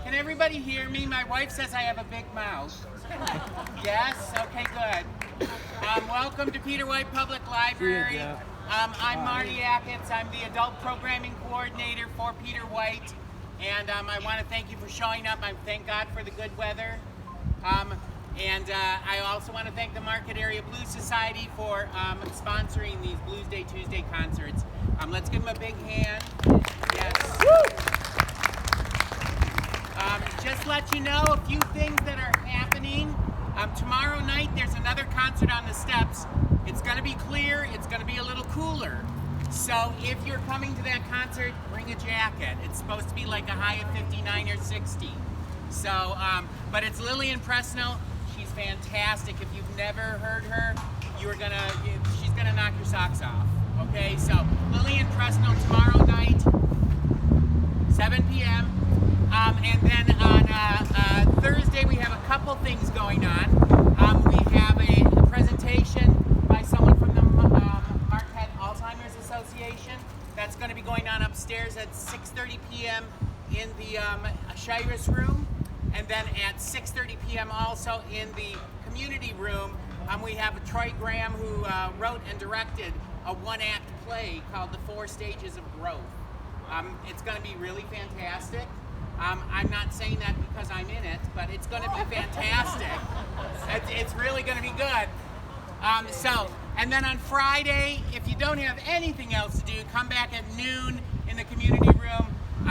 Can everybody hear me? My wife says I have a big mouth. Yes? Okay, good. Welcome to Peter White Public Library. I'm Marty Atkins. I'm the Adult Programming Coordinator for Peter White. And I want to thank you for showing up. I thank God for the good weather. I also want to thank the Market Area Blues Society for sponsoring these Bluesday Tuesday concerts. Let's give them a big hand. Yes. Just let you know a few things that are happening. Tomorrow night there's another concert on the steps. It's going to be clear. It's going to be a little cooler. So if you're coming to that concert, bring a jacket. It's supposed to be like a high of 59 or 60. So, but it's Lillian Presnell. She's fantastic. If you've never heard her, she's gonna knock your socks off. Okay, so Lillian Presnell tomorrow night, 7 p.m. And then on Thursday we have a couple things going on. We have a presentation by someone from the Marquette Alzheimer's Association. That's going to be going on upstairs at 6:30 p.m. in the Shiras room. And then at 6:30 p.m. also in the community room, we have Troy Graham, who wrote and directed a one-act play called The 4 Stages of Growth. It's going to be really fantastic. I'm not saying that because I'm in it, but it's going to be fantastic. It's really going to be good. And then on Friday, if you don't have anything else to do, come back at noon in the community room.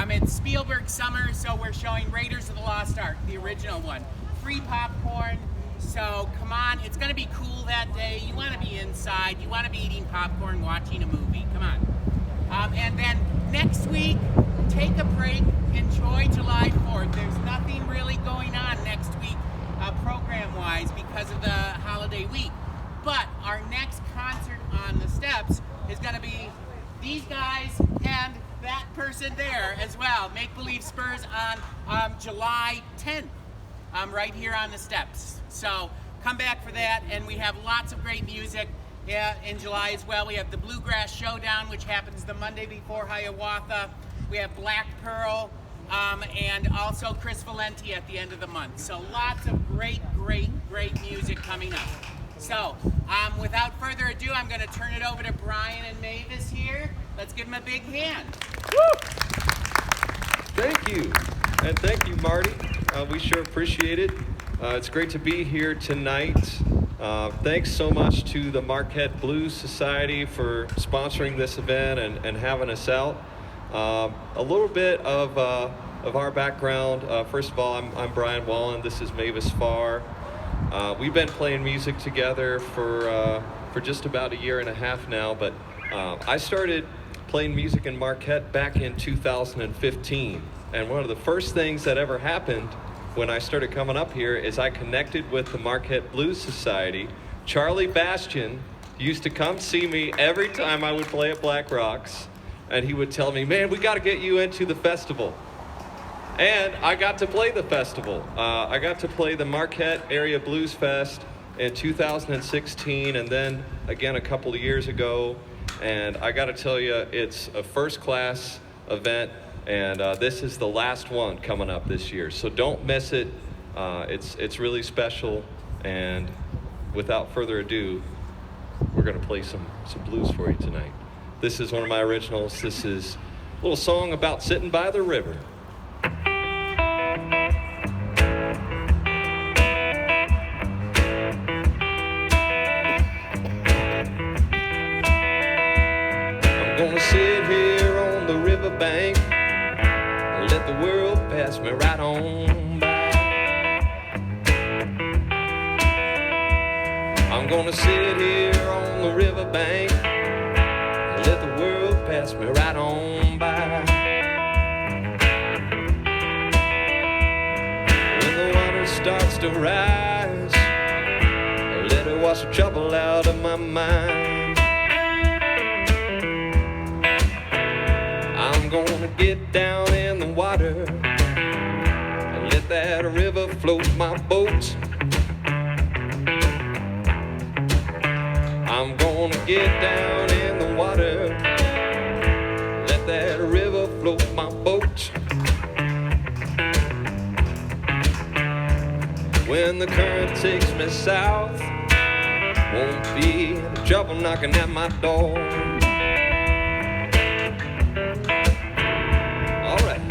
It's Spielberg Summer, so we're showing Raiders of the Lost Ark, the original one. Free popcorn, so come on. It's going to be cool that day. You want to be inside. You want to be eating popcorn, watching a movie. Come on. And then next week, take a break. Enjoy July 4th. There's nothing really going on next week program-wise because of the holiday week. But our next concert on the steps is going to be these guys and that person there as well. Make Believe Spurs on July 10th, right here on the steps. So come back for that, and we have lots of great music in July as well. We have the Bluegrass Showdown, which happens the Monday before Hiawatha. We have Black Pearl, and also Chris Valenti at the end of the month. So lots of great music coming up. So without further ado, I'm going to turn it over to Brian and Mavis here. Let's give them a big hand. Woo! Thank you. And thank you, Marty. We sure appreciate it. It's great to be here tonight. Thanks so much to the Marquette Blues Society for sponsoring this event and having us out. A little bit of our background. First of all, I'm Brian Wallen. This is Mavis Farr. We've been playing music together for just about a year and a half now, but I started playing music in Marquette back in 2015. And one of the first things that ever happened when I started coming up here is I connected with the Marquette Blues Society. Charlie Bastian used to come see me every time I would play at Black Rocks, and he would tell me, man, we got to get you into the festival. And I got to play the festival. I got to play the Marquette Area Blues Fest in 2016, and then again a couple of years ago. And I got to tell you, it's a first-class event, and this is the last one coming up this year. So don't miss it. It's really special. And without further ado, we're going to play some blues for you tonight. This is one of my originals. This is a little song about sitting by the river. Gonna sit here on the riverbank and let the world pass me right on by. I'm gonna sit here on the riverbank and let the world pass me right on by. When the water starts to rise, let it wash the trouble out of my mind. I'm gonna get down in the water and let that river float my boat. I'm gonna get down in the water, let that river float my boat. when the current takes me south. Won't be trouble knocking at my door. All right.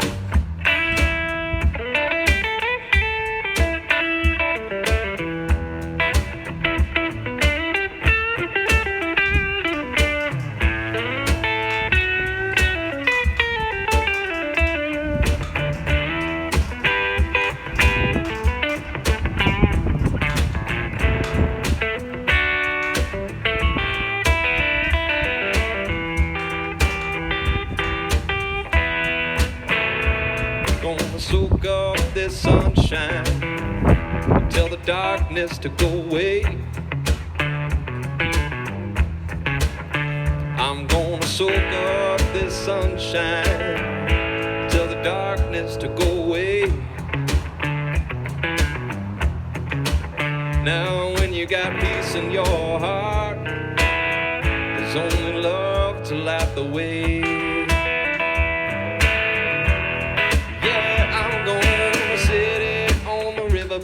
Soak up this sunshine, tell the darkness to go away. I'm gonna soak up this sunshine, tell the darkness to go away. Now when you got peace in your heart, there's only love to light the way.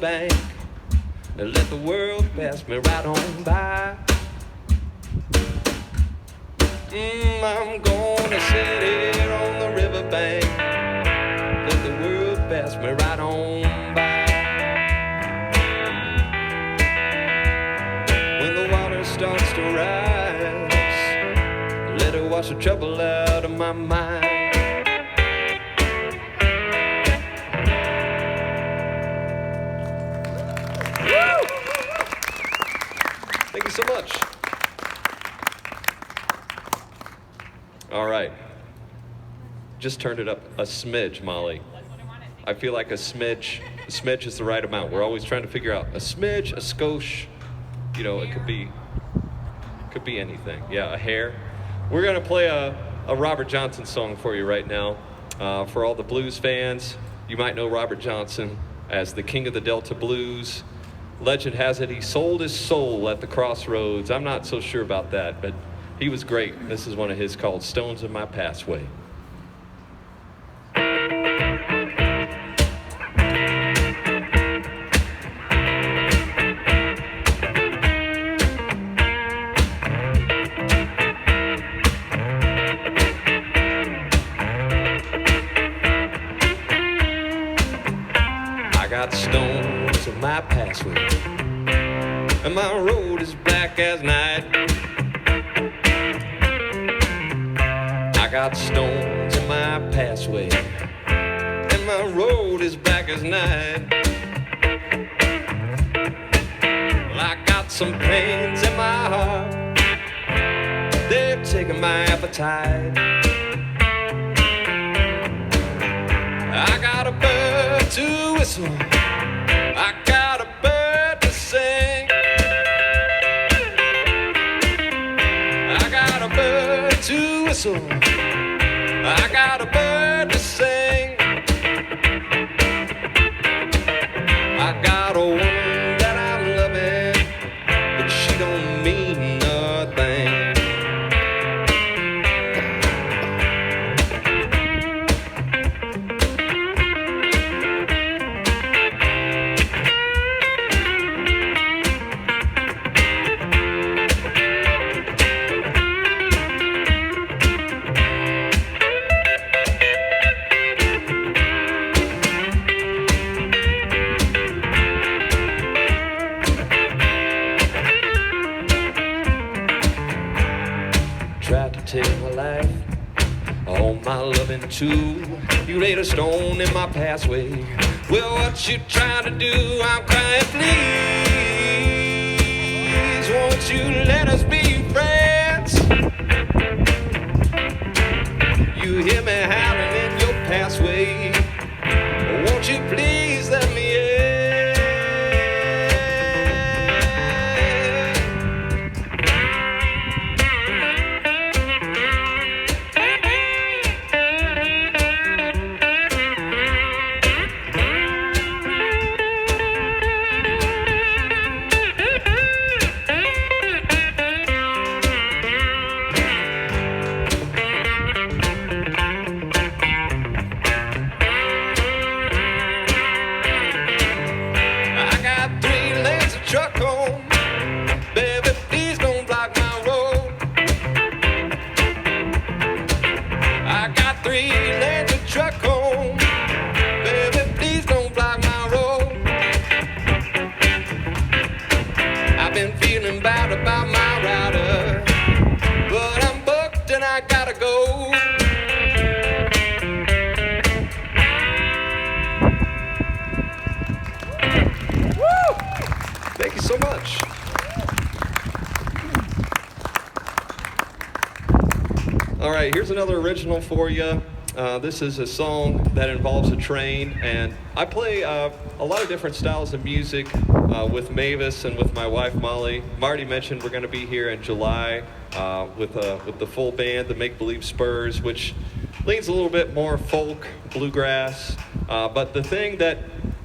Bank and let the world pass me right on by. I'm gonna sit here on the riverbank, let the world pass me right on by. When the water starts to rise, let it wash the trouble out of my mind. Thank you so much. All right. Just turned it up a smidge, Molly. I feel like a smidge is the right amount. We're always trying to figure out a smidge, a skosh. You know, it could be anything. Yeah, a hair. We're going to play a Robert Johnson song for you right now. For all the blues fans, you might know Robert Johnson as the king of the Delta blues. Legend has it he sold his soul at the crossroads. I'm not so sure about that, but he was great. This is one of his called Stones in My Pathway. I got stones in my pathway, and my road is black as night. I got stones in my pathway, and my road is black as night. Well, I got some pains in my heart, they've taken my appetite. I got a bird to whistle, I got a bird to sing. I got a bird to whistle, I got a bird to sing. I got a woman that I'm loving, but she don't mean nothing. Tried to take my life, all my loving too. You laid a stone in my pathway. Well, what you trying to do? I'm crying, please, won't you let us be friends? You hear me howling in your pathway, won't you please let me in? truck home. Baby, please don't block my road. I got 3 lanes of truck home. Baby, please don't block my road. I've been feeling bad about my rider, but I'm booked and I gotta go. Thank you so much. All right, here's another original for you. This is a song that involves a train, and I play a lot of different styles of music with Mavis and with my wife Molly. Marty mentioned we're going to be here in July with the full band, the Make Believe Spurs, which leans a little bit more folk, bluegrass. But the thing that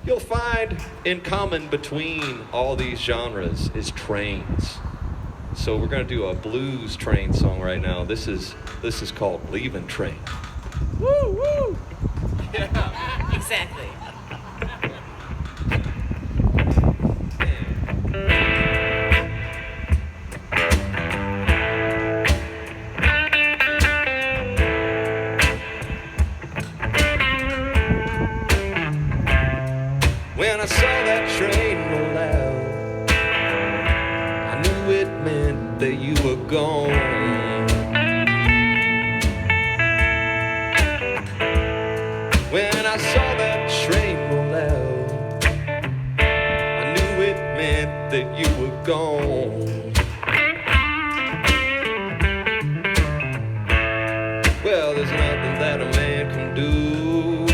you'll find in common between all these genres is trains. So we're going to do a blues train song right now. This is called Leavin' Train. Woo, woo. Yeah. Exactly. When I saw that train roll out, I knew it meant that you were gone. When I saw that train roll out, I knew it meant that you were gone. Well, there's nothing that a man can do.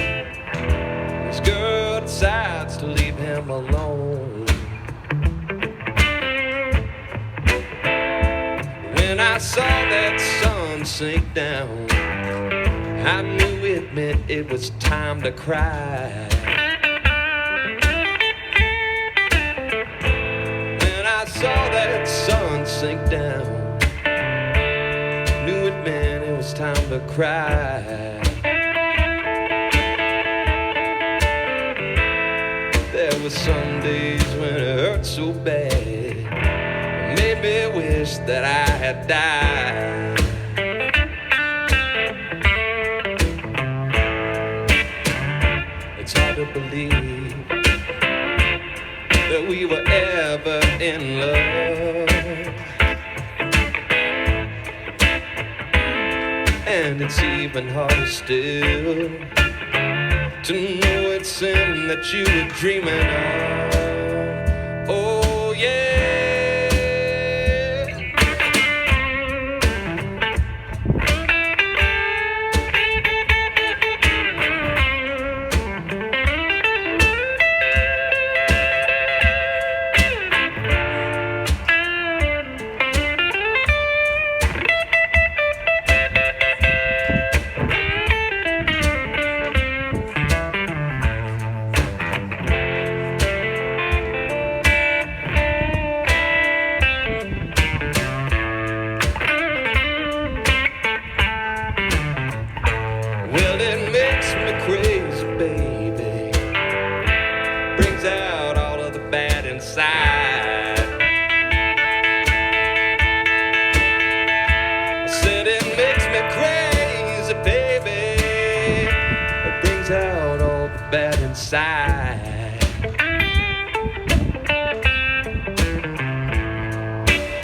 This girl decides to leave him alone. When I saw that sun sink down, I knew it meant it was time to cry. When I saw that sun sink down, knew it meant it was time to cry. There were some days when it hurt so bad, it made me wish that I had died. It's hard to believe that we were ever in love, and it's even harder still to know it's him that you were dreaming of. Oh yeah. Well, it makes me crazy, baby. Brings out all of the bad inside. I said it makes me crazy, baby. It brings out all the bad inside.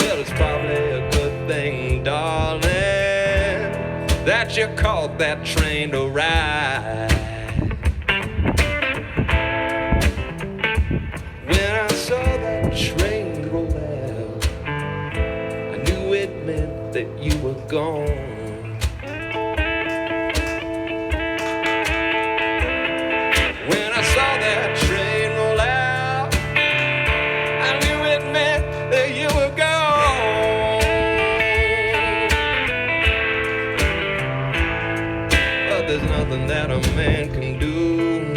Well, it's probably a good thing, darling, that you caught that train to ride. When I saw that train roll out, I knew it meant that you were gone. When I saw that train roll out, I knew it meant that you were gone. But there's nothing that a man can do.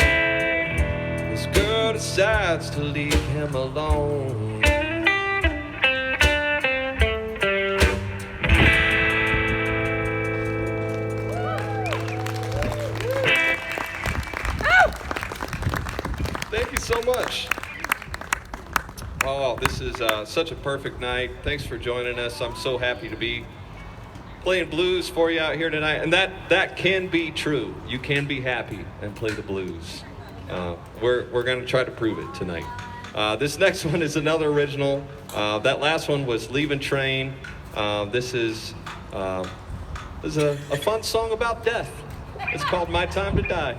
This girl decides to leave him alone. Thank you so much. Oh, this is such a perfect night. Thanks for joining us. I'm so happy to be playing blues for you out here tonight. And that can be true. You can be happy and play the blues. We're going to try to prove it tonight. This next one is another original. That last one was Leaving Train. This is a fun song about death. It's called My Time to Die.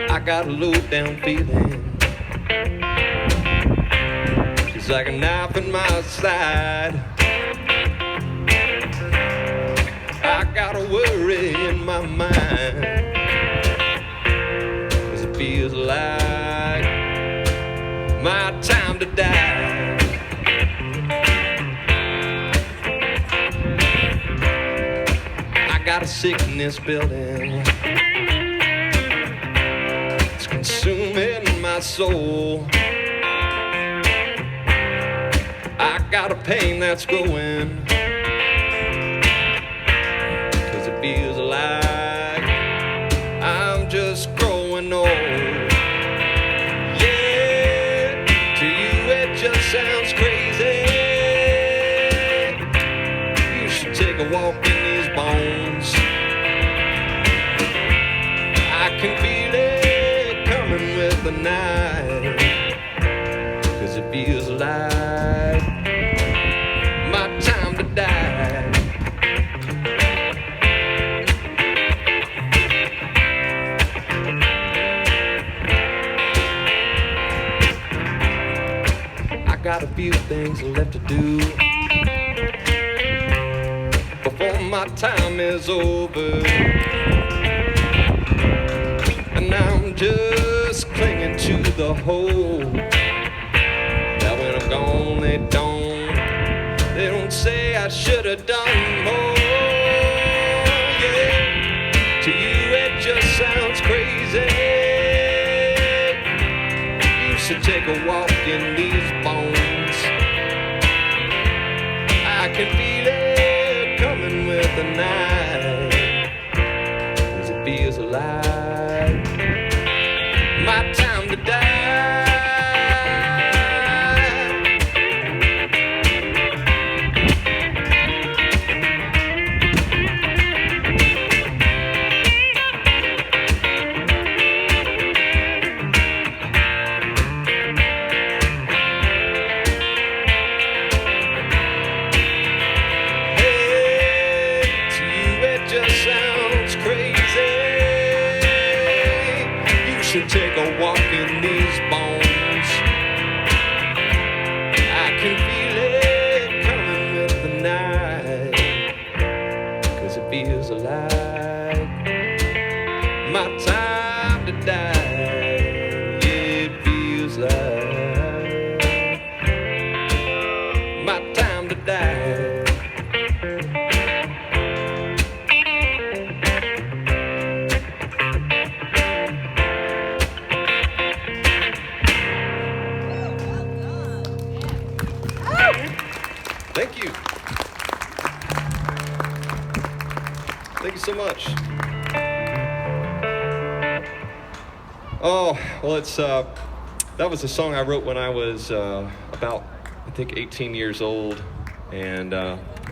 I got a low down feeling, it's like a knife in my side. I got a worry in my mind, 'cause it feels like my time to die. I got a sickness building, consuming my soul. I got a pain that's growing, 'cause it feels like I'm just growing old. Yeah, to you it just sounds crazy. You should take a walk in these bones. I can feel it with the night, 'cause it feels like my time to die. I got a few things left to do before my time is over, and I'm just clinging to the hope that when I'm gone they don't say I should have done more. Yeah, to you it just sounds crazy. You should take a walk in these bones. I can feel it coming with the night, 'cause it feels like my time to die. Hey, to you it just sounds crazy. You should take a walk in these bones. I can feel it coming with the night, 'cause it feels like my time to die. It feels like my time to die. Thank you. Thank you so much. Oh, well, that was a song I wrote when I was about, I think, 18 years old, and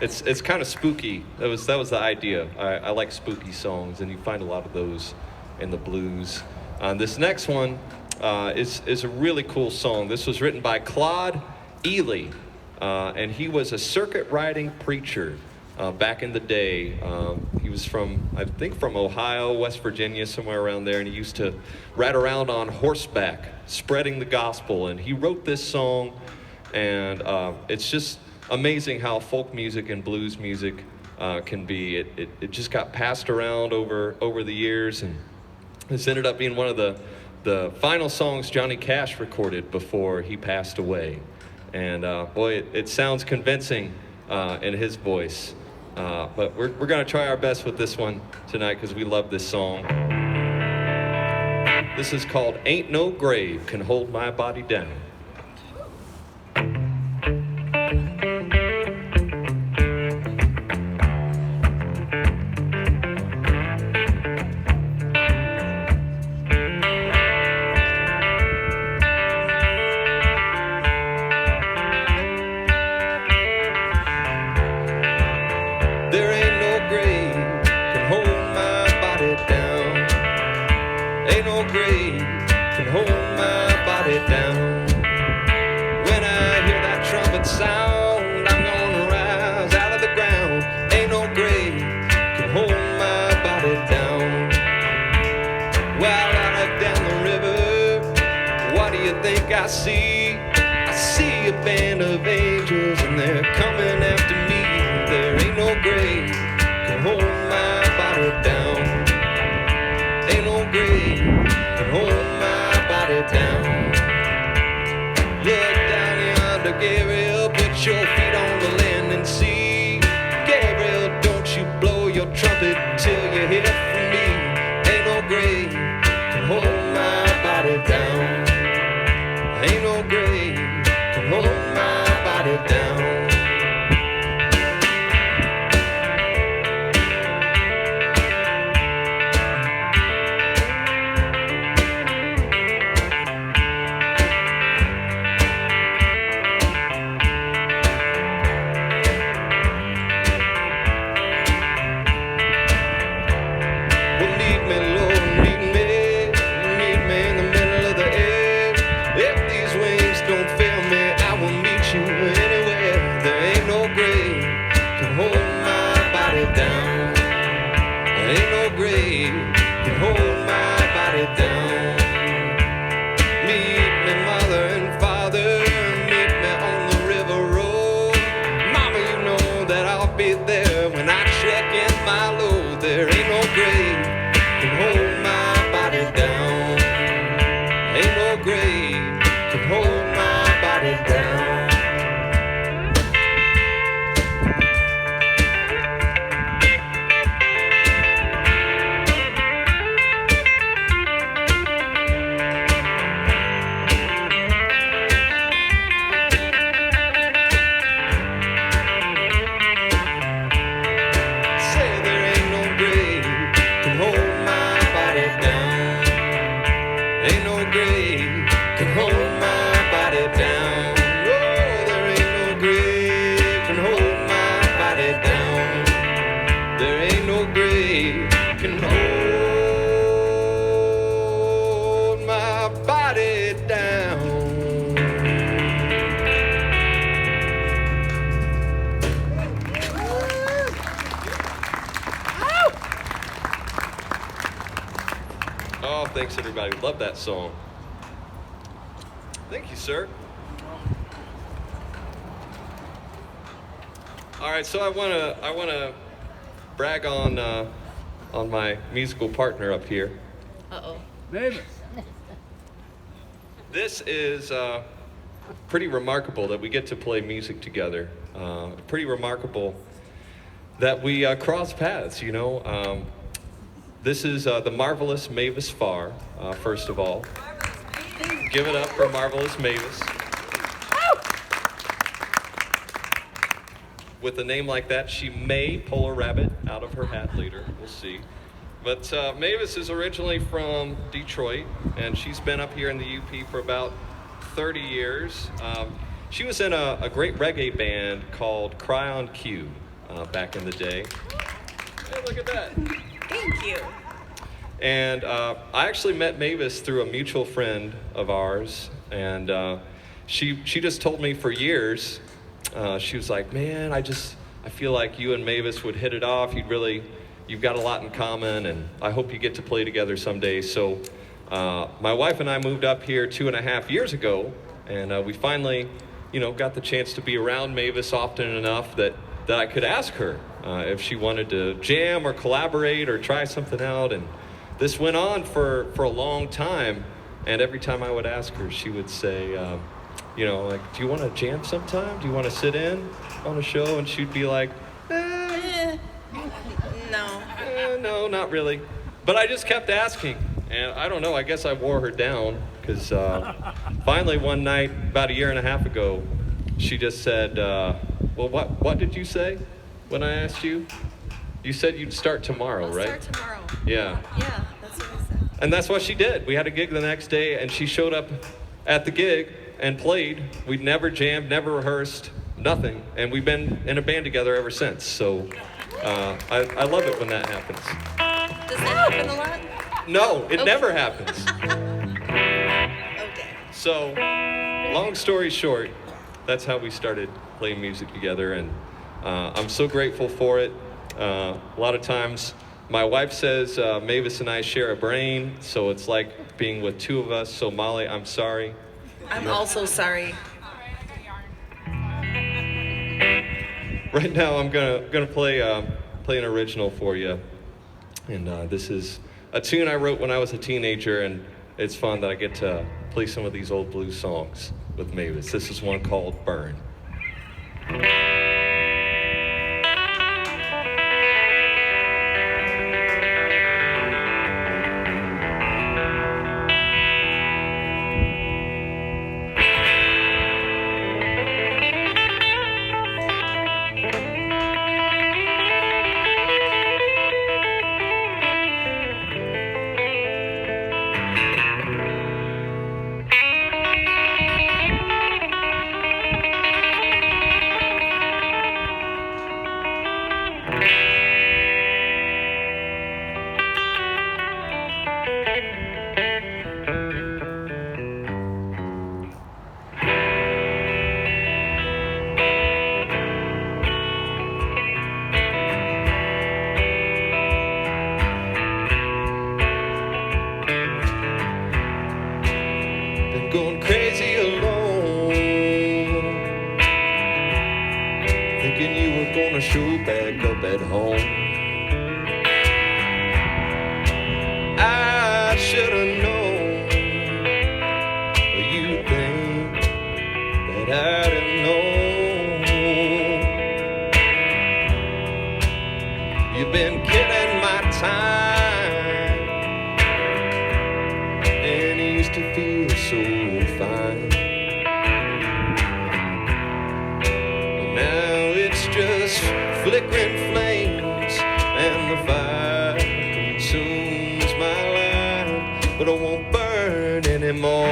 it's kind of spooky. That was the idea. I like spooky songs, and you find a lot of those in the blues. This next one is a really cool song. This was written by Claude Ely. And he was a circuit riding preacher back in the day. He was I think from Ohio, West Virginia, somewhere around there, and he used to ride around on horseback, spreading the gospel. And he wrote this song, and it's just amazing how folk music and blues music can be. It just got passed around over the years, and this ended up being one of the final songs Johnny Cash recorded before he passed away. And boy, it sounds convincing in his voice. But we're going to try our best with this one tonight because we love this song. This is called Ain't No Grave Can Hold My Body Down. There ain't no grave can hold my body down. Ain't no grave can hold my body down. When I hear that trumpet sound, I'm gonna rise out of the ground. Ain't no grave can hold my body down. While I look down the river, what do you think I see? I see a band of angels and they're coming after me. There ain't no grave can hold my body down. Ain't no grave can hold my body down. Look down yonder, Gabriel, put your feet on the land and see. Gabriel, don't you blow your trumpet till you hear from me. Ain't no grave can hold my body down. Ain't no grave can hold my body down. Thanks everybody, love that song. Thank you, sir. All right, so I wanna brag on my musical partner up here. Mavis. This is pretty remarkable that we get to play music together. Pretty remarkable that we cross paths, you know. This is the marvelous Mavis Farr, first of all. Give it up for marvelous Mavis. With a name like that, she may pull a rabbit out of her hat later. We'll see. But Mavis is originally from Detroit, and she's been up here in the UP for about 30 years. She was in a great reggae band called Cry on Cue back in the day. Hey, look at that. Thank you. And I actually met Mavis through a mutual friend of ours, and she just told me for years, she was like, man, I feel like you and Mavis would hit it off. You've got a lot in common, and I hope you get to play together someday. So my wife and I moved up here 2.5 years ago, and we finally, got the chance to be around Mavis often enough that I could ask her if she wanted to jam or collaborate or try something out. And this went on for a long time, and every time I would ask her, she would say, you know, like, do you want to jam sometime? Do you want to sit in on a show? And she'd be like, No. no, not really. But I just kept asking, and I don't know, I guess I wore her down, because finally one night, about a year and a half ago, she just said, well, what did you say when I asked you? You said you'd start tomorrow, I'll right? start tomorrow. Yeah. Yeah, that's what I said. And that's what she did. We had a gig the next day, and she showed up at the gig and played. We'd never jammed, never rehearsed, nothing. And we've been in a band together ever since. So I love it when that happens. Does that happen a lot? No, it Okay. never happens. Okay. So, long story short, that's how we started playing music together, and I'm so grateful for it. A lot of times, my wife says Mavis and I share a brain, so it's like being with two of us. So Molly, I'm sorry. I'm also sorry. Right now, I'm gonna play an original for you, and this is a tune I wrote when I was a teenager, and it's fun that I get to play some of these old blues songs with Mavis. This is one called "Burn." Going crazy alone, thinking you were gonna show back up at home. I should've known, but you think that I'd have known. You've been killing my time, and it used to feel so fine. Now it's just flickering flames, and the fire consumes my life, but I won't burn anymore,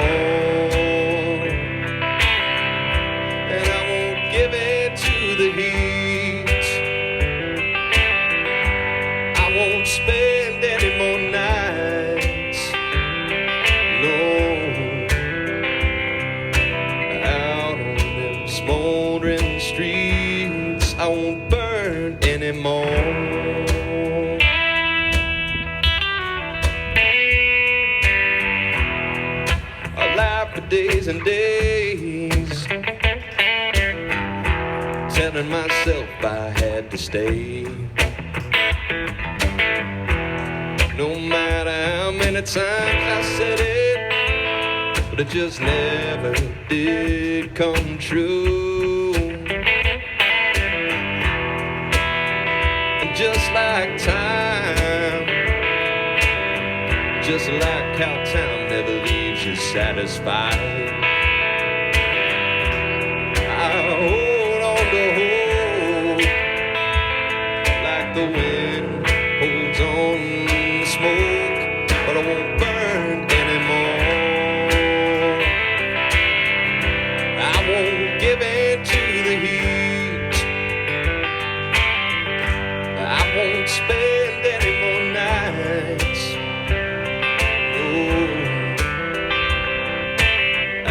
and I won't give in to the heat. I won't spend any more nights, no, smoldering streets. I won't burn anymore. I lie for days and days, telling myself I had to stay. No matter how many times I said it, but it just never did come true. And just like time, just like how time never leaves you satisfied, I hold on to hope, like the wind holds on to smoke, but I won't burn anymore. I won't give in to the heat. I won't spend any more nights. No, I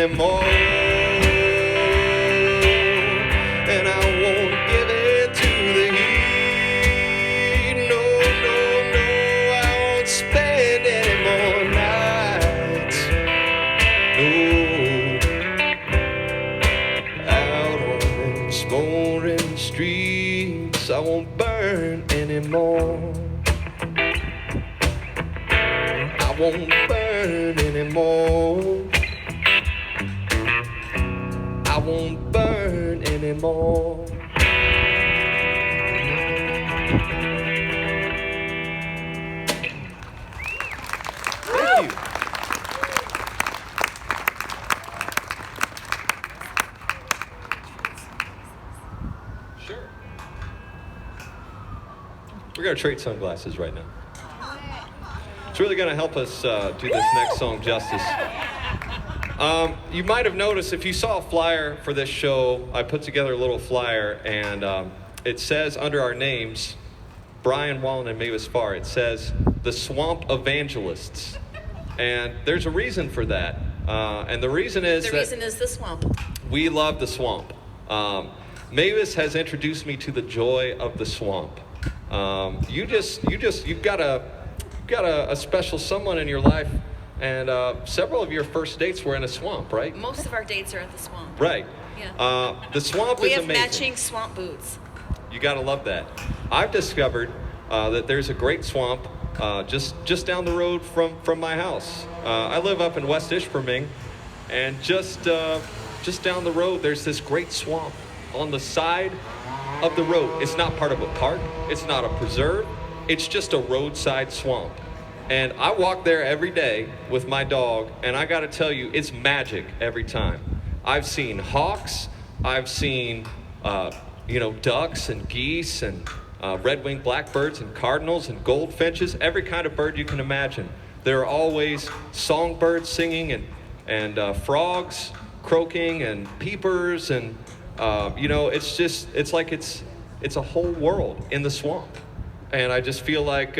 anymore. And I won't give in to the heat. No, no, no, I won't spend any more nights. No, out on them smoldering streets, I won't burn anymore. I won't burn anymore. I won't burn anymore. Thank you. Sure. We're going to trade sunglasses right now. It's really going to help us do this next song justice. You might have noticed, if you saw a flyer for this show, I put together a little flyer, and it says under our names, Brian Wallen and Mavis Farr, it says the Swamp Evangelists. And there's a reason for that. And the reason is the swamp. we love the swamp. Mavis has introduced me to the joy of the swamp. You've got a special someone in your life, and several of your first dates were in a swamp, right? Most of our dates are at the swamp. Right. Yeah. The swamp We is have amazing. matching swamp boots. You gotta love that. I've discovered that there's a great swamp just down the road from my house. I live up in West Ishpeming, and just down the road there's this great swamp on the side of the road. It's not part of a park. It's not a preserve. It's just a roadside swamp. And I walk there every day with my dog, and I gotta tell you, it's magic every time. I've seen hawks, I've seen ducks and geese and red-winged blackbirds and cardinals and goldfinches, every kind of bird you can imagine. There are always songbirds singing and frogs croaking and peepers, and it's like it's a whole world in the swamp. And I just feel like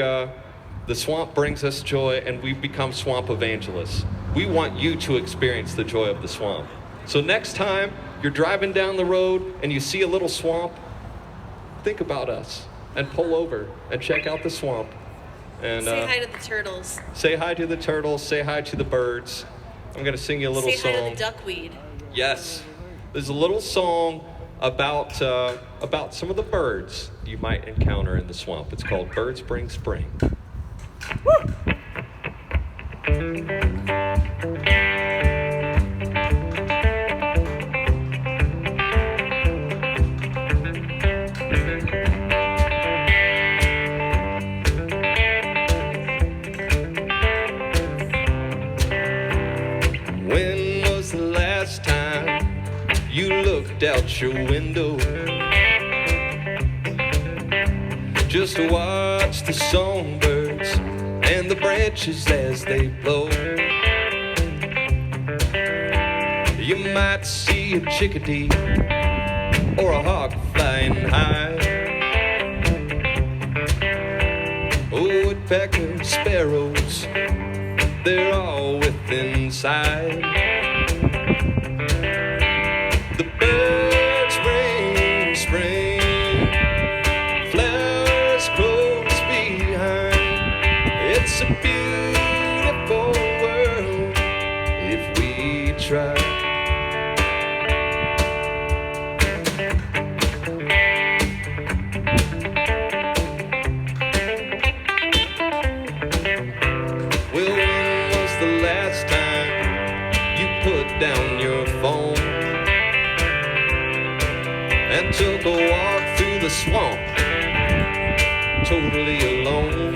the swamp brings us joy, and we've become swamp evangelists. We want you to experience the joy of the swamp. So next time you're driving down the road and you see a little swamp, think about us and pull over and check out the swamp. And Say hi to the turtles. say hi to the turtles, say hi to the birds. I'm going to sing you a little Say song. hi to the duckweed. Yes. There's a little song about some of the birds you might encounter in the swamp. It's called Birds Bring Spring. When was the last time you looked out your window just to watch the songbirds and the branches as they blow? You might see a chickadee or a hawk flying high, oh, woodpeckers, sparrows, they're all within sight. The birds bring spring, flowers close behind. It's a beautiful world if we try. Well, when was the last time you put down your phone and took a walk through the swamp, totally alone?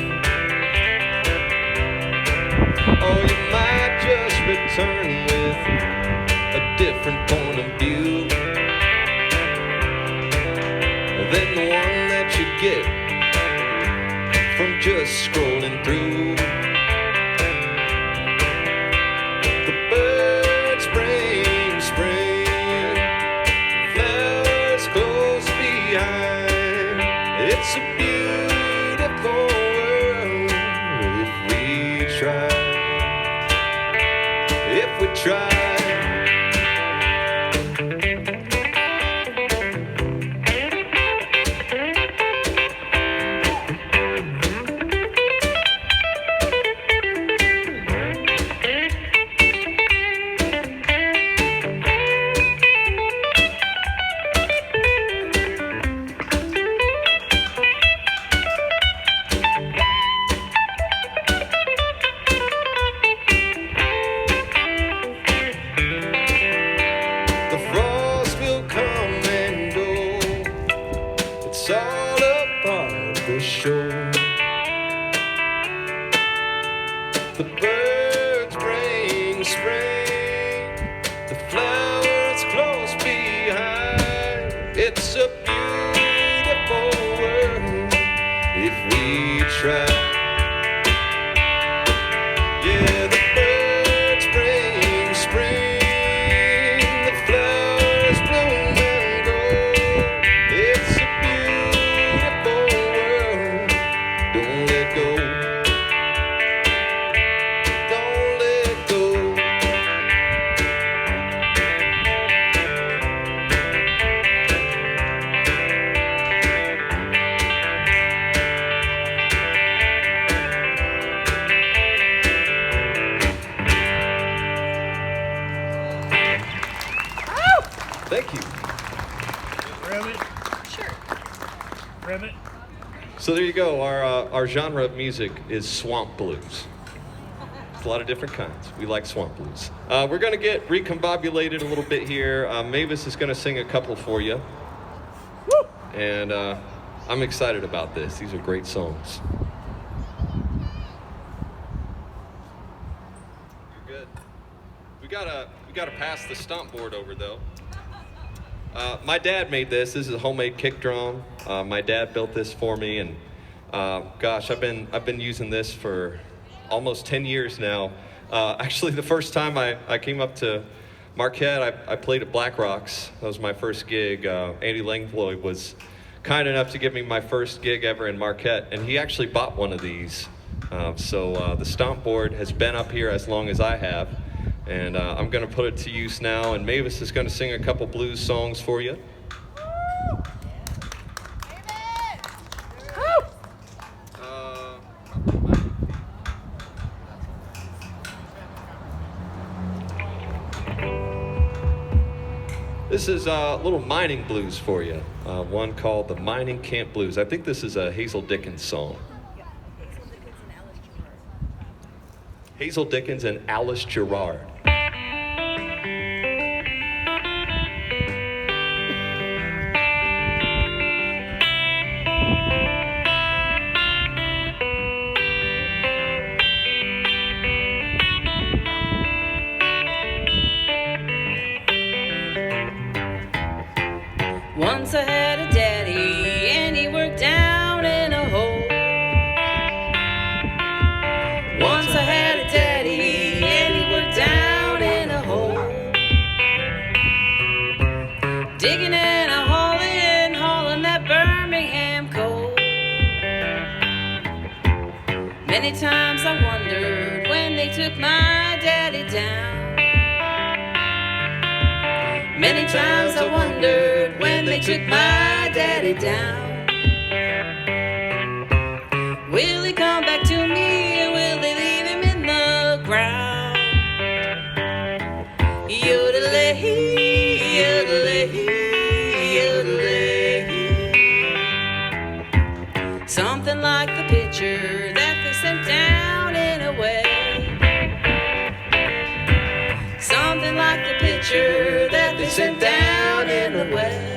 Or you might just return with a different point of view than the one that you get from just scrolling through. The birds bring spring, flowers close behind. It's a beautiful world if we try. If we try. spring, the flowers close behind. It's a beautiful world if we try. Yeah, the birds bring spring, the flowers bloom and go. It's a beautiful world. Don't let go. Don't let go. Thank you. Ribbit, Sure. ribbit. So there you go. Our genre of music is swamp blues. It's a lot of different kinds. We like swamp blues. We're going to get recombobulated a little bit here. Mavis is going to sing a couple for you. Woo! And I'm excited about this. These are great songs. You're good. We gotta pass the stomp board over though. My dad made this. This is a homemade kick drum. My dad built this for me, and gosh, I've been using this for almost 10 years now. Actually, the first time I came up to Marquette, I played at Black Rocks. That was my first gig. Andy Langfloyd was kind enough to give me my first gig ever in Marquette, and he actually bought one of these. So the stomp board has been up here as long as I have. And I'm going to put it to use now, and Mavis is going to sing a couple blues songs for you. This is a little mining blues for you, one called the Mining Camp Blues. I think this is a Hazel Dickens song. Hazel Dickens and Alice Gerrard. Once I had a daddy and he worked down in a hole. Once I had a daddy and he worked down in a hole. Digging and a hauling that Birmingham coal. Many times I wondered when they took my daddy down. Many times I wondered when they took my daddy down. Will he come back to me or will they leave him in the ground? Yodelay, yodelay, yodelay. Something like the picture that they sent down in a way. Something like the picture that they sent down in a well.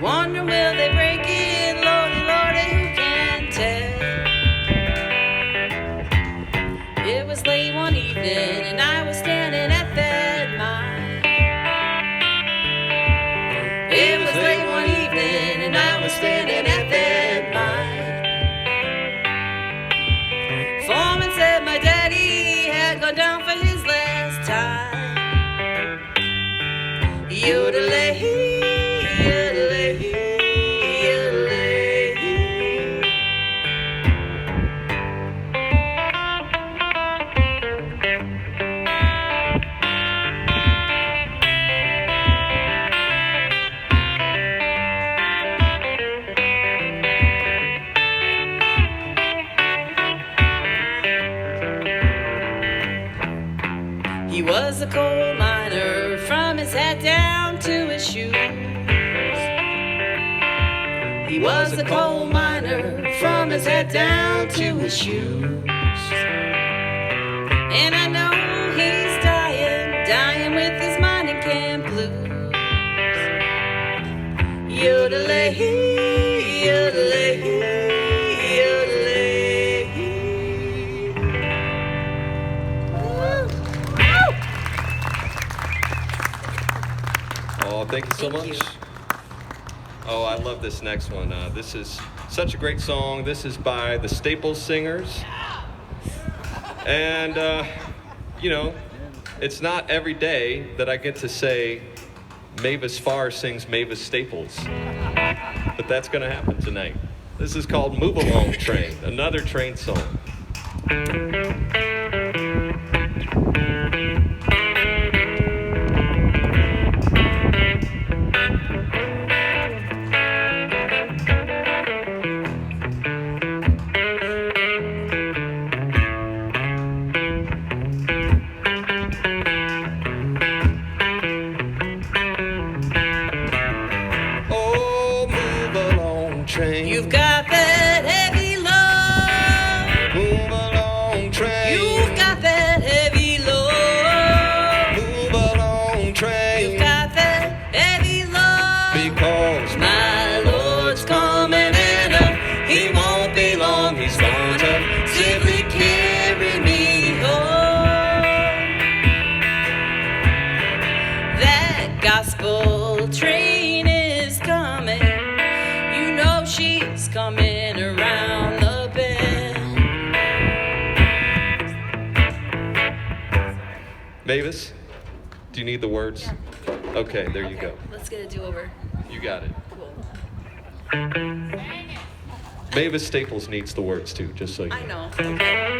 Wonder will they break it, Lordy, Lordy, who can tell? It was late one evening and I was standing at that mine. It was late one evening and I was standing at that mine. Foreman said my daddy had gone down for his last time. Yodelay, yodelay, yodelay. He was a coal miner from his hat down to his shoes. He was a coal miner from his head down to his shoes. And I know he's dying with his mining camp blues. Yodelay, yodelay, yodelay. Thank you so Thank much. you. Oh, I love this next one. This is such a great song. This is by the Staples Singers. And, you know, it's not every day that I get to say Mavis Farr sings Mavis Staples. But that's going to happen tonight. This is called Move Along Train, another train song. Oh, move along train. You've got that heavy load. Move along train. You've got that heavy load. Move along train. You've got that heavy load. Because My Lord's coming and he won't be long. He's going to simply carry me home. That gospel train is coming. You know she's coming around the bend. Mavis, do you need the words? Okay, there you go. Let's get a do-over. You got it. Cool. Mavis Staples needs the words too, just so you know. I know. Okay.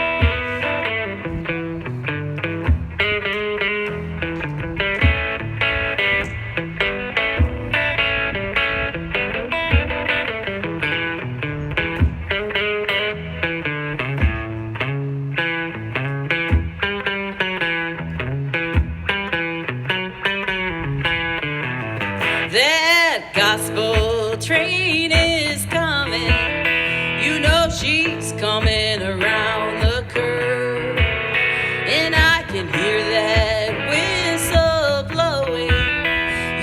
That gospel train is coming. You know she's coming around the curve. And I can hear that whistle blowing.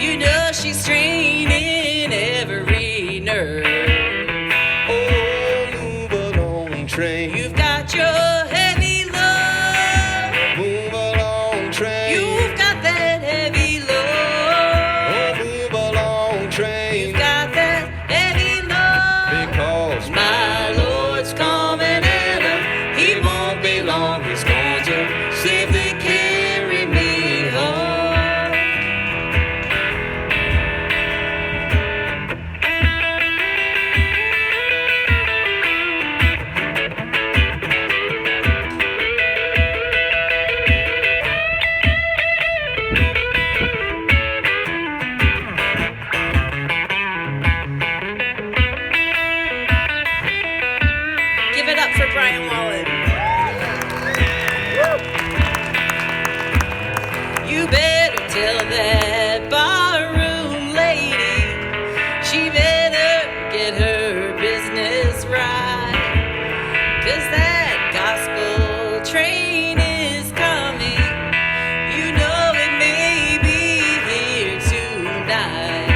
You know she's straining every nerve. Oh, move along train. You've got your heavy load. Move along train. You've got that heavy load. Oh, move along train. You've got that heavy load. Because My Lord's coming and he won't be long. He's going to safely carry me home. Give it up for Brian Wallen. You better tell that barroom lady she better get her business right. 'Cause that gospel train is coming. You know it may be here tonight.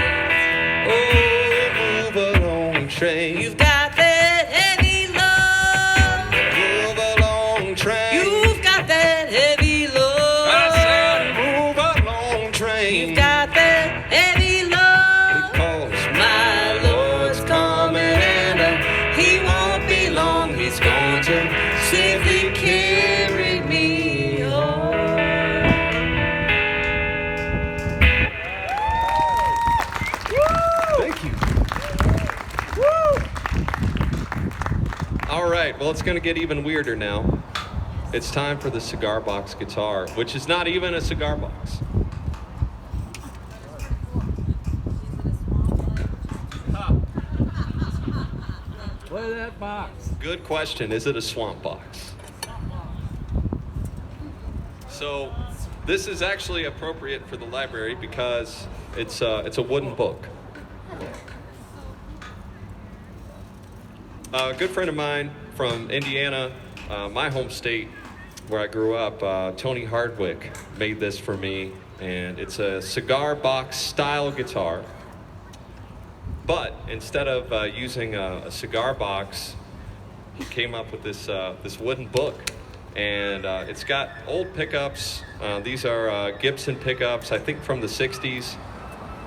oh, move along train. You've got that heavy load. Move along train. You've got that heavy load. I said move along train. You've got that heavy load. Because My Lord's coming and he won't be long. He's going to safely carry me home. Thank you. All right, well, it's going to get even weirder now. It's time for the cigar box guitar, which is not even a cigar box. What is that box? Good question. Is it a swamp box? So, this is actually appropriate for the library because it's a wooden book. A good friend of mine from Indiana, my home state, where I grew up, Tony Hardwick made this for me, and it's a cigar box style guitar. But instead of using a cigar box, he came up with this wooden book, and it's got old pickups. These are Gibson pickups, I think from the '60s,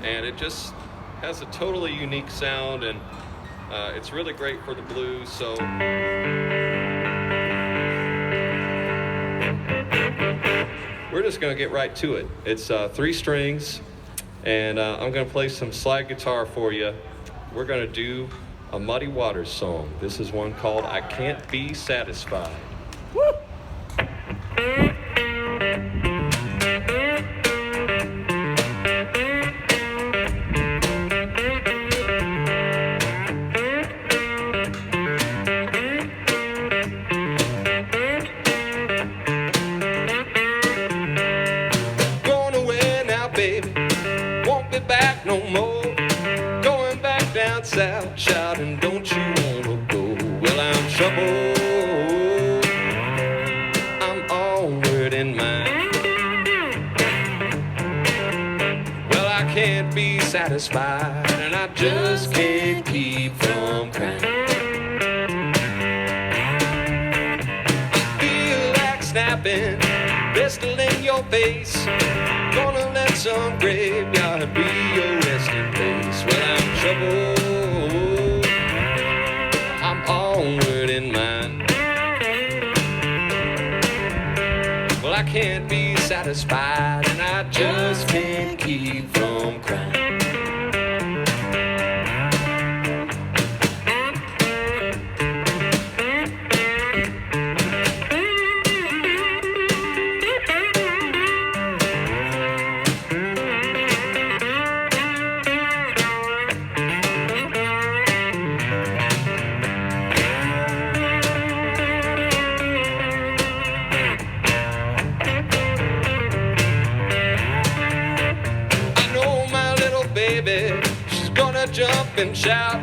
and it just has a totally unique sound, and it's really great for the blues. So we're just going to get right to it. It's 3 strings, and I'm going to play some slide guitar for you. We're going to do a Muddy Waters song. This is one called I Can't Be Satisfied. Woo! Going away now, baby, won't be back no more. Going back down south, shouting, don't you wanna go? Well, I'm troubled, I'm onward in mind. Well, I can't be satisfied, and I just can't keep from crying. Feel like snapping, pistol in your face. Gonna let some graveyard be your resting place. Well, I'm troubled, I'm onward in mind. Well, I can't be satisfied, and I just can't keep from crying. Jump and shout,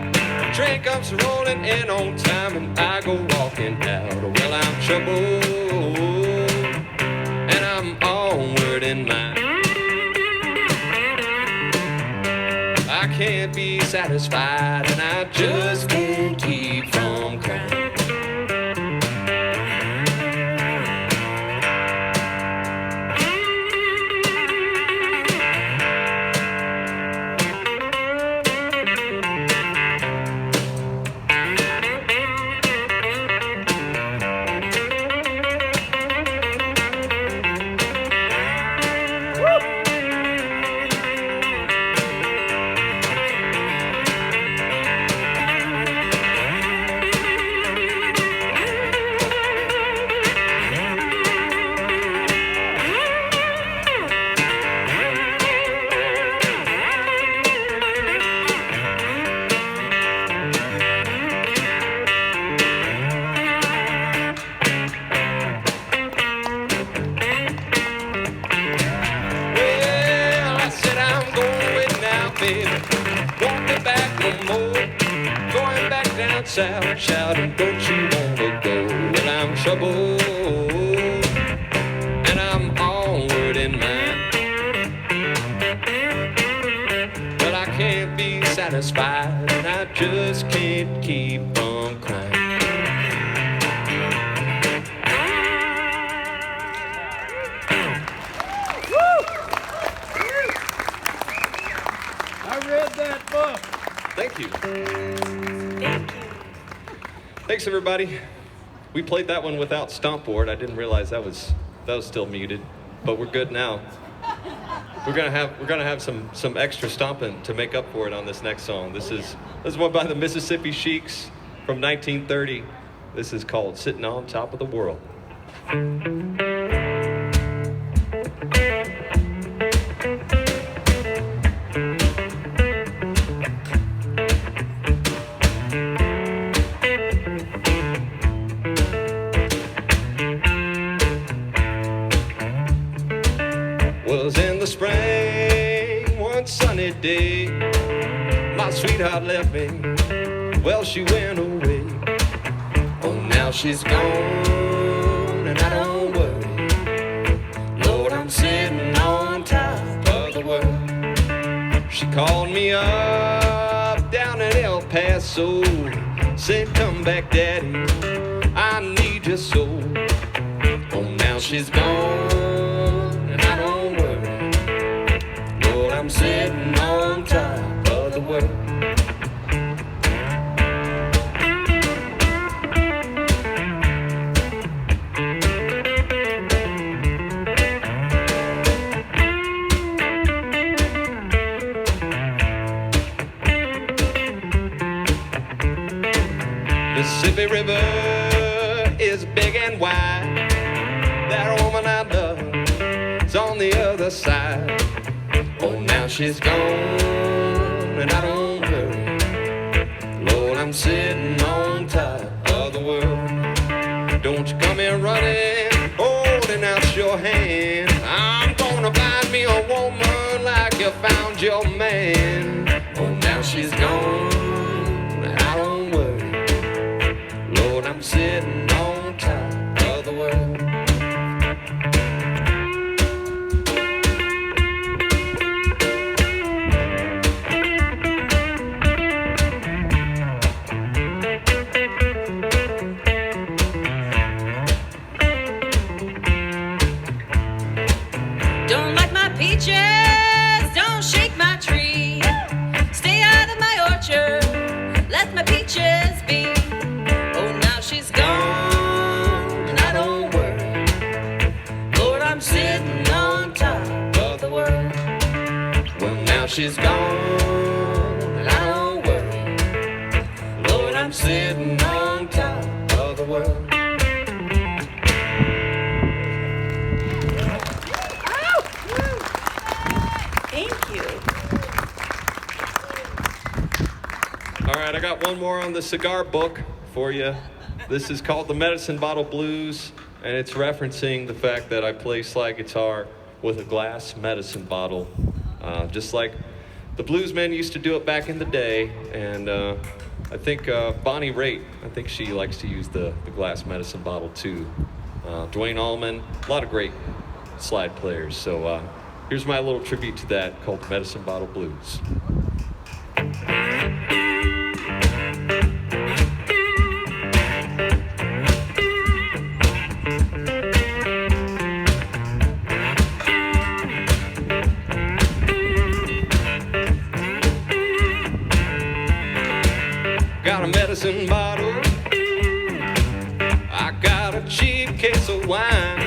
train comes rolling in on time, and I go walking out. Well, I'm troubled, and I'm onward in mind. I can't be satisfied, and I just can't keep from crying. Won't be back no more. Going back down south, shouting, don't you wanna go? Well, I'm troubled, and I'm onward in mind. Well, I can't be satisfied, and I just can't keep from crying. That book. Thank you. Thank you. Thanks, everybody. We played that one without stomp board. I didn't realize that was still muted, but we're good now. We're gonna have some extra stomping to make up for it on this next song. This is one by the Mississippi Sheiks from 1930. This is called "Sitting on Top of the World." Was in the spring, one sunny day, my sweetheart left me, well, she went away. Oh, now she's gone, and I don't worry. Lord, I'm sitting on top of the world. She called me up down in El Paso, said, come back, Daddy, I need your soul. Oh, now she's gone, and I don't worry. Lord, I'm sitting on river is big and wide. That woman I love is on the other side. Oh, now she's gone and I don't worry. Lord, I'm sitting on top of the world. Don't you come here running, holding out your hand. I'm gonna find me a woman like you found your man. Oh, now she's gone and I don't worry. Lord, I'm sitting on top of the world. Don't like my peaches, don't shake my tree. Stay out of my orchard, let my peaches be. Oh, now she's gone, and I don't worry. Lord, I'm sitting on top of the world. Well, now she's gone and I don't worry. Lord, I'm sitting on top of the world. Thank you. All right, I got one more on the cigar book for you. This is called the Medicine Bottle Blues, and it's referencing the fact that I play slide guitar with a glass medicine bottle, just like the bluesmen used to do it back in the day. And I think Bonnie Raitt, I think she likes to use the glass medicine bottle too. Dwayne Allman, a lot of great slide players. So here's my little tribute to that called the Medicine Bottle Blues. Got a medicine bottle, I got a cheap case of wine.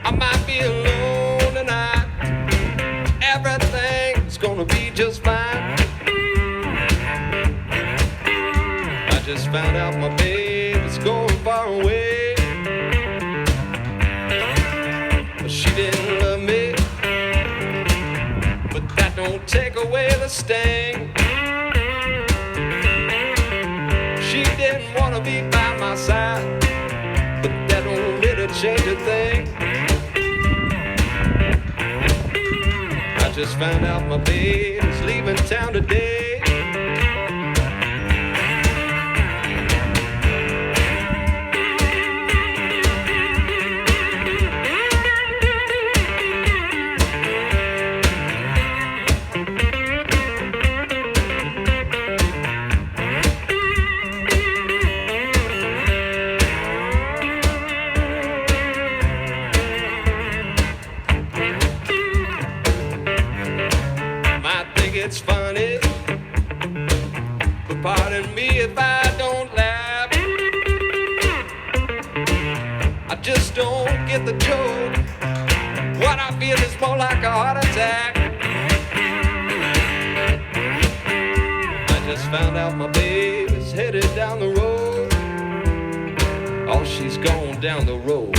I might be alone tonight, everything's gonna be just fine. I just found out my babe is going far away, but she didn't love me, but that don't take away the sting. She didn't want to be by my side, but that don't really change a thing. I just found out my babe is leaving town today. It's funny, but pardon me if I don't laugh. I just don't get the joke. What I feel is more like a heart attack. I just found out my babe is headed down the road. Oh, she's going down the road.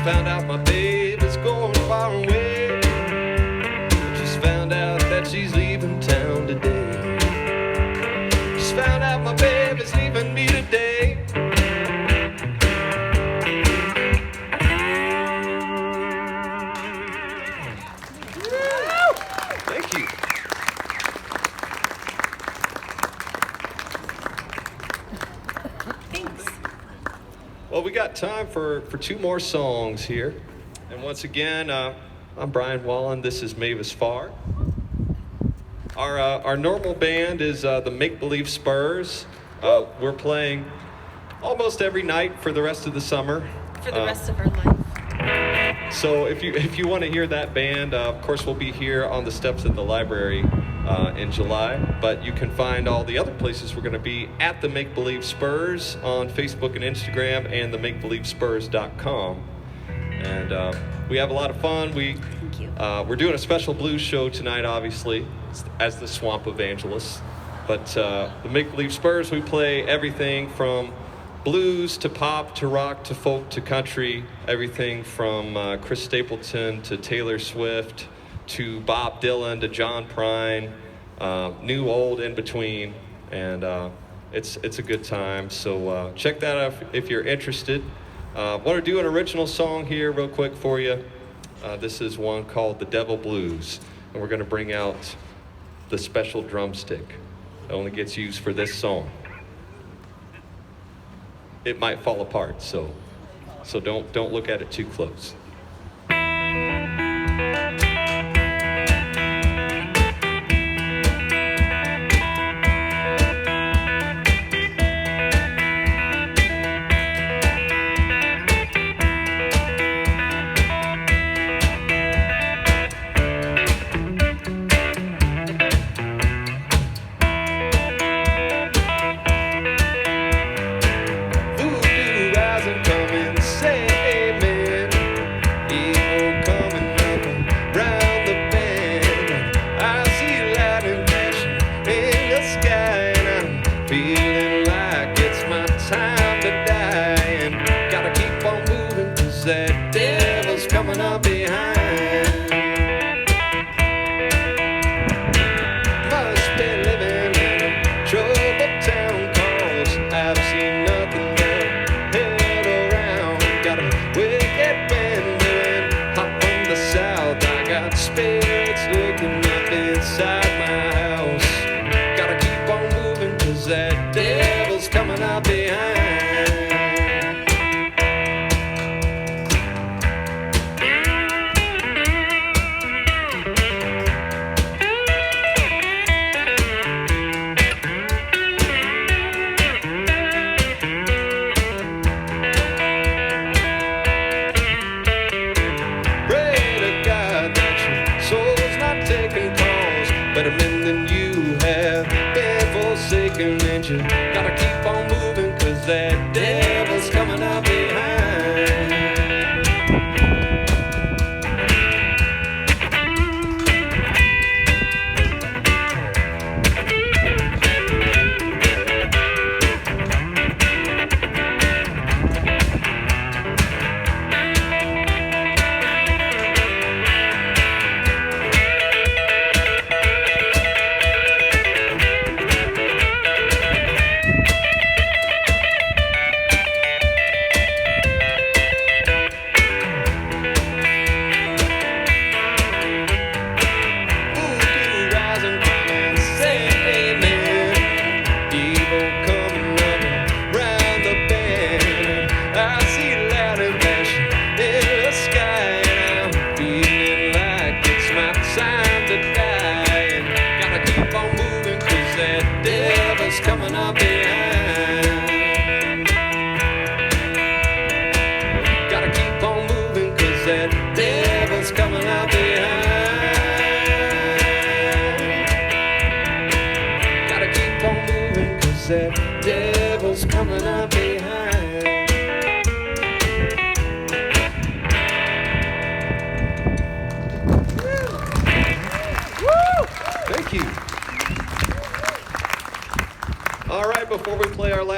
Found out my babe is going far away. Just found out that she's leaving town today. Just found out my babe is leaving me today. Thank you. Thanks. time for two more songs here. And once again, I'm Brian Wallen. This is Mavis Farr. Our normal band is the Make Believe Spurs. We're playing almost every night for the rest of the summer. For the rest of our life. So if you want to hear that band, of course we'll be here on the steps at the library in July. But you can find all the other places we're going to be at the Make Believe Spurs on Facebook and Instagram and the MakeBelieveSpurs.com. And we have a lot of fun. Thank you. We're doing a special blues show tonight, obviously, as the Swamp Evangelists. But the Make Believe Spurs, we play everything from blues to pop to rock to folk to country, everything from Chris Stapleton to Taylor Swift to Bob Dylan to John Prine, new, old, in between, and it's a good time. So check that out if you're interested. Want to do an original song here real quick for you. This is one called The Devil Blues, and we're going to bring out the special drumstick. It only gets used for this song. It might fall apart, so don't look at it too close.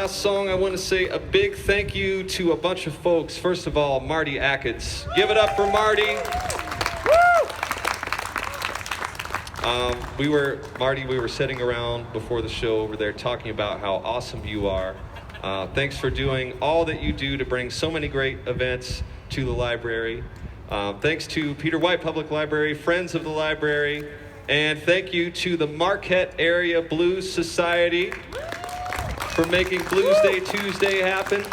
Song, I want to say a big thank you to a bunch of folks. First of all, Marty Achatz. Give it up for Marty. We were sitting around before the show over there talking about how awesome you are. Thanks for doing all that you do to bring so many great events to the library. Thanks to Peter White Public Library, Friends of the Library, and thank you to the Marquette Area Blues Society for making Bluesday Tuesday happen.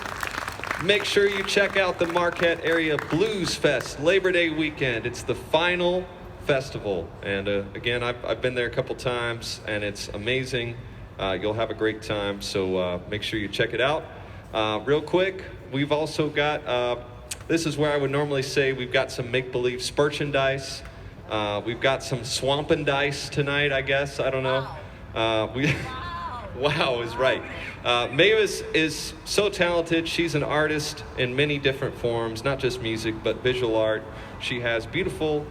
Make sure you check out the Marquette Area Blues Fest Labor Day weekend. It's the final festival. And again, I've been there a couple times, and it's amazing. You'll have a great time, so make sure you check it out. Real quick, we've also got, this is where I would normally say we've got some make-believe spurchindice. We've got some swampin' dice tonight, I guess. I don't know. Wow is right. Mavis is so talented. She's an artist in many different forms, not just music, but visual art. She has beautiful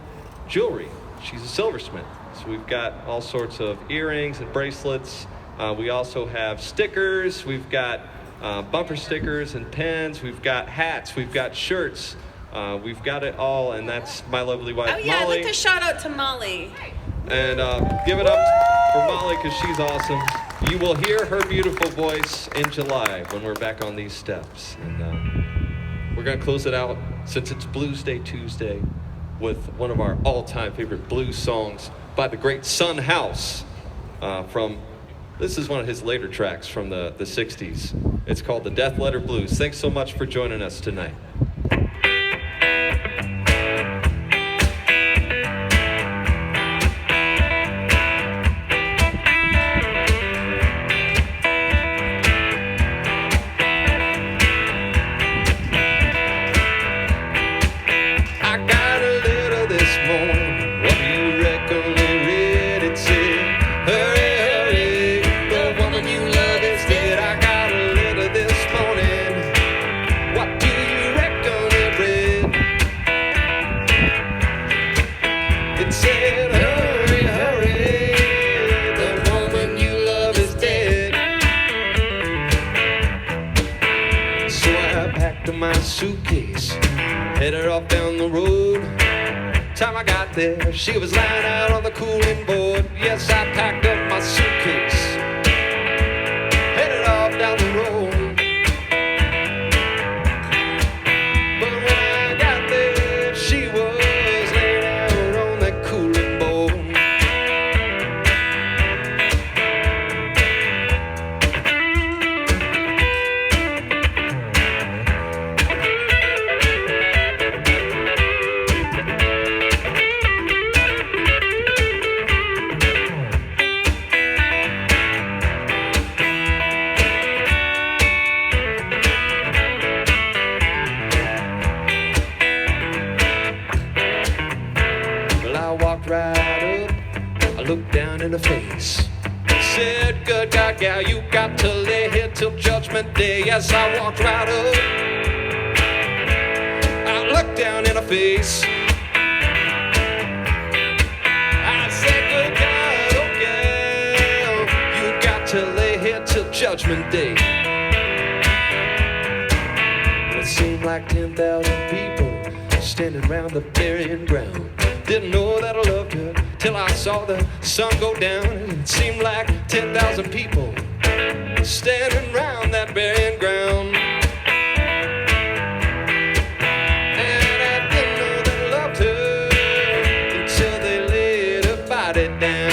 jewelry. She's a silversmith. So we've got all sorts of earrings and bracelets. We also have stickers. We've got bumper stickers and pens. We've got hats. We've got shirts. We've got it all, and that's my lovely wife, Oh yeah, Molly. I'd like to shout out to Molly. And give it up for Molly, because she's awesome. You will hear her beautiful voice in July when we're back on these steps. And we're going to close it out, since it's Bluesday Tuesday, with one of our all-time favorite blues songs by the great Son House. This is one of his later tracks from the 60s. It's called The Death Letter Blues. Thanks so much for joining us tonight. My suitcase, headed off down the road. Time I got there, she was lying out on the cooling board. Yes, I packed up my suitcase, headed off down the road. But when I got there, she was laying out on that cooling board. Right up, I looked down in her face, said, good God, gal, you got to lay here till Judgment Day. Yes, I walked right up, I looked down in her face, I said, good God, oh gal, you got to lay here till Judgment Day. It seemed like 10,000 people standing around the burying ground. Didn't know that I loved her till I saw the sun go down. It seemed like 10,000 people standing around that burying ground. And I didn't know that I loved her until they laid her body down.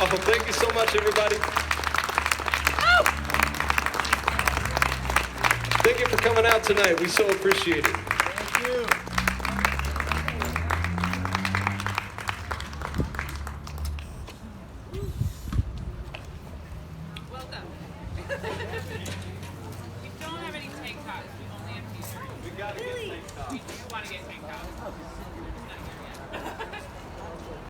Awesome. Thank you so much, everybody. Thank you for coming out tonight. We so appreciate it. Thank you.